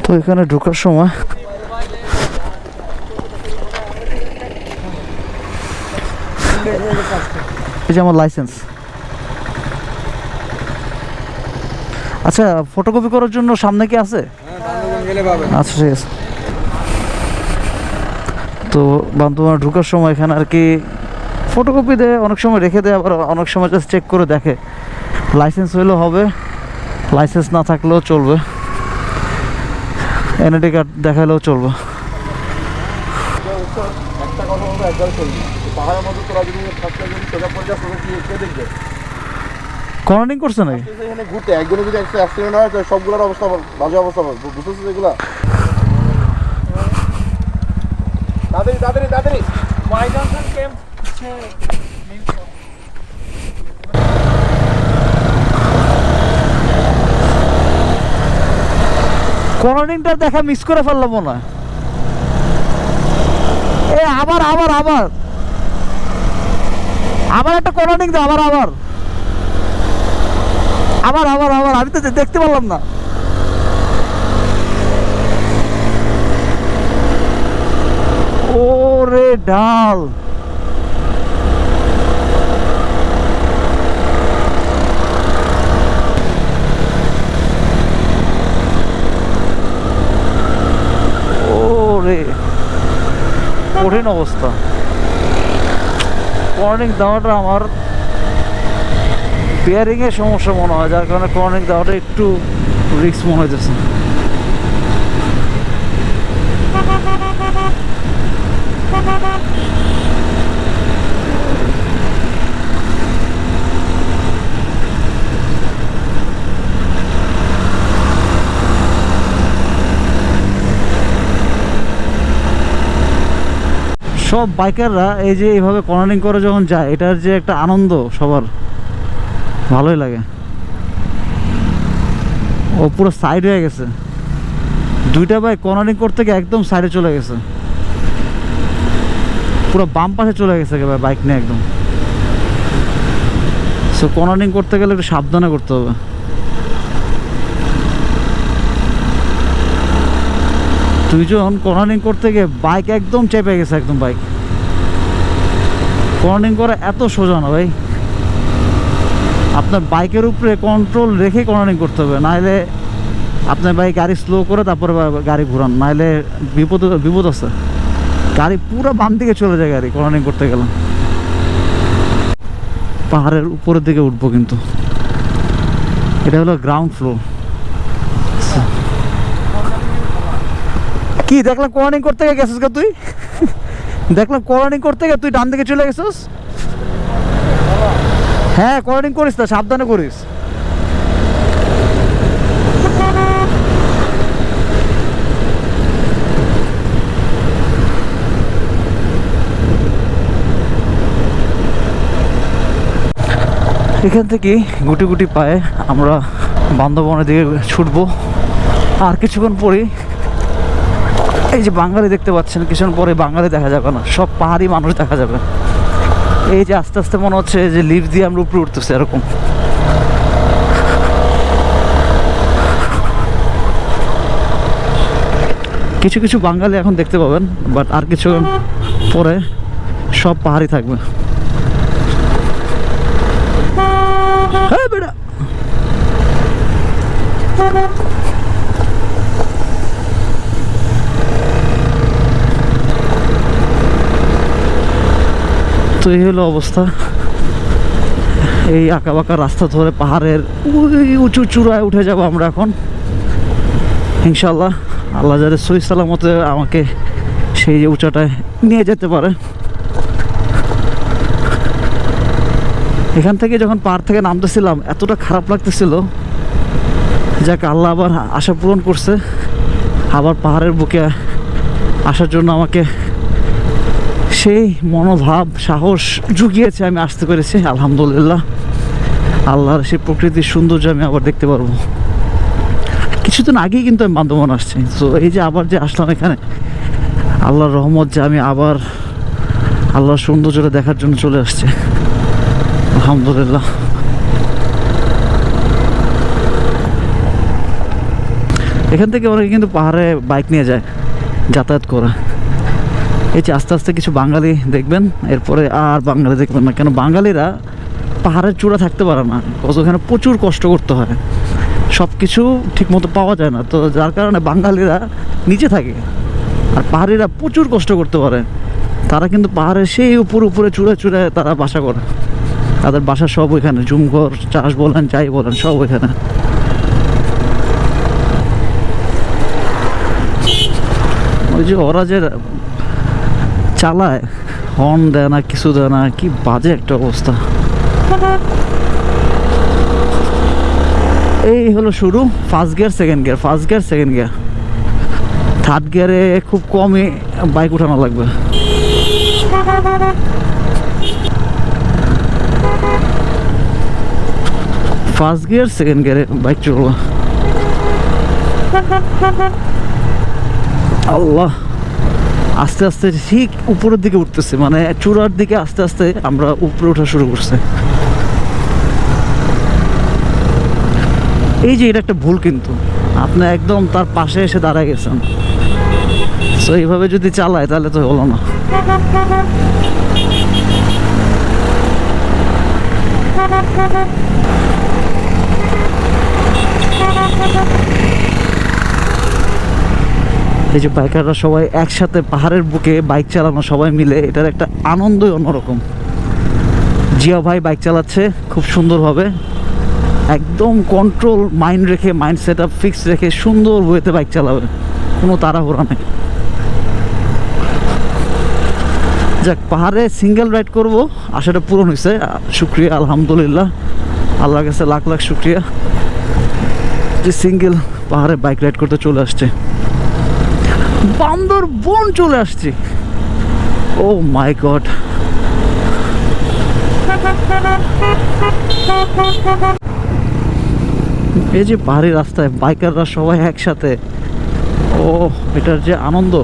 তো এখানে ঢোকার সময় এই যে আমার লাইসেন্স। আচ্ছা, ফটোকপি করার জন্য সামনে কি আছে? আচ্ছা, ঠিক আছে। তো বান্দরবান ঢোকার সময় এখানে আর কি ফটোকপি দেয়, অনেক সময় রেখে দেয়, আবার অনেক সময় জাস্ট চেক করে দেখে। লাইসেন্স হইলেও হবে, লাইসেন্স না থাকলেও চলবে, এনআইডি কার্ড দেখালেও চলবে। কর্নারিং করছে নাকি? ঘুরতে একজনের যদি একটা অ্যাক্সিডেন্ট হয় সবগুলোর অবস্থা বাজে অবস্থা বুঝতেছিস এগুলা। তাড়াতাড়ি তাড়াতাড়ি তাড়াতাড়ি কর্নারিংটা দেখা মিস করে ফেললাম মনে হয়। এ আবার আবার আবার আবার একটা কর্নারিং দে, আবার আবার আবার আবার আবার আমি তো দেখতে পারলাম না। ওরে ডাল, ওরে কঠিন অবস্থা। কর্নারিং দেওয়াটা আমার বিয়ারিং এর সমস্যা মনে হয়, যার কারণে কর্নারিং দেওয়াটা একটু রিস্ক মনে হইতেছে। সব বাইকাররা এই যে এইভাবে কর্নারিং করে যখন যায়, এটার যে একটা আনন্দ সবার ভালোই লাগে। ও পুরো সাইড হয়ে গেছে, দুইটা বাইক কর্নারিং করতে গিয়ে একদম সাইডে চলে গেছে, পুরো বাম পাশে চলে গেছে একেবারে বাইক নিয়ে একদম। সো কর্নারিং করতে গেলে একটু সাবধানে করতে হবে। দুইজন কর্নারিং করতে গিয়ে বাইক একদম চেপে গেছে, একদম বাইক। কর্নারিং করা এত সোজা না ভাই, আপনার বাইকের উপরে কন্ট্রোল রেখে কর্নারিং করতে হবে, নাহলে আপনার বাইক গাড়ি স্লো করে তারপরে গাড়ি ঘুরান, নাহলে বিপদ আছে। গাড়ি পুরো বাম দিকে চলে যায় গাড়ি কর্নারিং করতে গেলে। পাহাড়ের উপরের দিকে উঠবো, কিন্তু এটা হলো গ্রাউন্ড ফ্লোর। কি দেখলাম কর্নারিং করতে গেছিস তুই? দেখলাম কর্নারিং করতে গিয়ে তুই ডান দিকে চলে গেছিস। হ্যাঁ, কর্নারিং করিস না, সাবধানে করিস। এখান থেকে গুটি গুটি পায়ে আমরা বান্দরবনের দিকে ছুটবো। আর কিছুক্ষণ পরেই এই যে বাঙালি দেখতে পাচ্ছেন, কিছুক্ষণ পরে বাঙালি দেখা যাবে না, সব পাহাড়ি মানুষ দেখা যাবে। এই যে আস্তে আস্তে মনে হচ্ছে যে লিফট দিয়ে আমরা উপরে উঠতেছি এরকম। কিছু কিছু বাঙালি এখন দেখতে পাবেন, বাট আর কিছু পরে সব পাহাড়ি থাকবে। হ্যাঁ বেটা, তো এই হলো অবস্থা। এই আঁকা বাঁকা রাস্তা ধরে পাহাড়ের উঁচু চূড়ায় উঠে যাব আমরা এখন ইনশাল্লাহ। আল্লাহ যাদের সহি সালামতে আমাকে সেই উঁচাটায় নিয়ে যেতে পারে। এখান থেকে যখন পাহাড় থেকে নামতেছিলাম এতটা খারাপ লাগতেছিল, যাকে আল্লাহ আবার আশা পূরণ করছে, আবার পাহাড়ের বুকে আসার জন্য আমাকে সেই মনোভাব সাহস জুগিয়েছে, আমি আসতে পেরেছি আলহামদুলিল্লাহ। আল্লাহর সেই প্রকৃতির সৌন্দর্য আমি আবার দেখতে পারবো। কিছুদিন আগেই কিন্তু আমি বান্দরবান আসছি, তো এই যে আবার যে আসলাম এখানে, আল্লাহর রহমত যে আমি আবার আল্লাহর সৌন্দর্যটা দেখার জন্য চলে আসছি আলহামদুলিল্লাহ। এখান থেকে অনেকে কিন্তু পাহাড়ে বাইক নিয়ে যায়, যাতায়াত করে। এই যে আস্তে আস্তে কিছু বাঙালি দেখবেন, এরপরে আর বাঙালি দেখবেন না, কেন বাঙালিরা পাহাড়ের চূড়া থাকতে পারে না, ওখানে প্রচুর কষ্ট করতে হয়, সব কিছু ঠিক মতো পাওয়া যায় না, তো যার কারণে বাঙালিরা নিচে থাকে। আর পাহাড়িরা প্রচুর কষ্ট করতে পারে, তারা কিন্তু পাহাড়ের সেই উপরে চূড়ায় চূড়ায় তারা বাসা করে, তাদের বাসা সব ওইখানে, জুমঘর চাষ বলেন যাই বলেন সব ওইখানে। ওই যে ওরা যে চালায়, হর্ন দেয় না, কিছু দেয় না, কি বাজে একটা অবস্থা। এই হলো শুরু, first gear second gear, first gear second gear, third গিয়ারে খুব কমই বাইক উঠানো লাগবে। ফার্স্ট গিয়ার সেকেন্ড গিয়ারে বাইক চলবো। আল্লাহ, আস্তে আস্তে ঠিক উপরের দিকে উঠতেছে, মানে চূড়ার দিকে আস্তে আস্তে আমরা উপরে ওঠা শুরু করছি। এই যে এটা একটা ভুল, কিন্তু আপনি একদম তার পাশে এসে দাঁড়ায় গেছেন, তো এইভাবে যদি চালায় তাহলে তো হলো না। এই যে বাইকাররা সবাই একসাথে পাহাড়ের বুকে বাইক চালানো, সবাই মিলে, এটার একটা আনন্দই অন্যরকম। জিয়া ভাই বাইক চালাচ্ছে খুব সুন্দরভাবে, একদম কন্ট্রোল মাইন্ড রেখে, মাইন্ড সেট আপ ফিক্স রেখে সুন্দর ওয়েতে বাইক চালাবে, কোনো তাড়াহুড়া নেই। যাক, পাহাড়ে সিঙ্গেল রাইড করব আশাটা পূরণ হয়েছে, শুক্রিয়া আলহামদুলিল্লাহ, আল্লাহর কাছে লাখ লাখ শুক্রিয়া যে সিঙ্গেল পাহাড়ে বাইক রাইড করতে চলে আসছে। বান্দরবন চলে আসছি, ও মাই গড। এই যে পাহাড়ি রাস্তায় বাইকাররা সবাই একসাথে, ও এটার যে আনন্দ।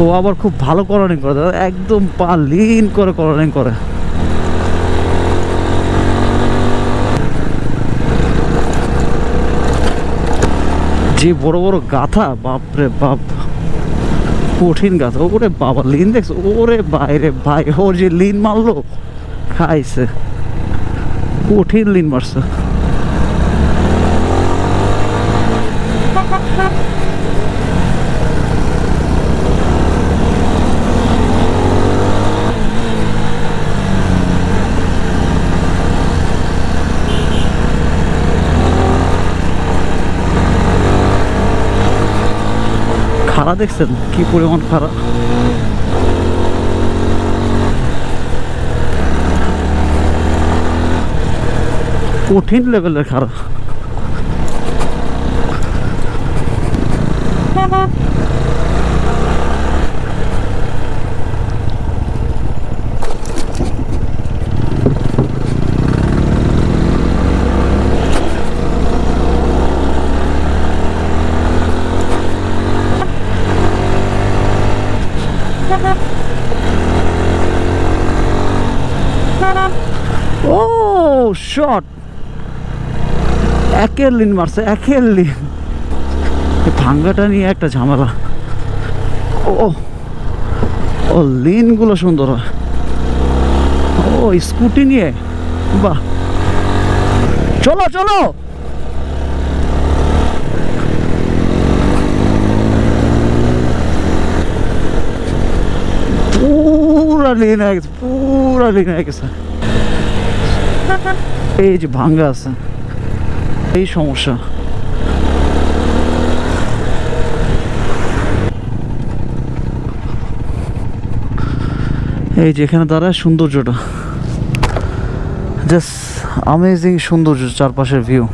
ও আবার খুব ভালো কর্নারিং করে, একদম পা লিন করে কর্নারিং করে। যে বড় বড় গাথা, বাপরে বাপ, কঠিন গাথা, ওরে বাবা লিন দেখছো, ওরে বাইরে ভাই, ওর যে লিন মারলো, খাইছে, কঠিন লিন মারছে। খাড়া দেখছেন কি পরিমাণ খাড়া, কঠিন লেভেলের খাড়া। ও শট, একের লিন মারছে, একের লিন। ভাঙ্গাটা নিয়ে একটা ঝামেলা। ও ও লিনগুলো সুন্দর হয়, ও স্কুটি নিয়ে, বাহ, চলো চলো। পুরা লিন হয়ে গেছে, পুরা লিন হয়ে গেছে। এই যে ভাঙ্গা আছে, এই সমস্যা। এই যে এখানে দাঁড়ায় সৌন্দর্যটা, জাস্ট আমেজিং সৌন্দর্য, চারপাশের ভিউ।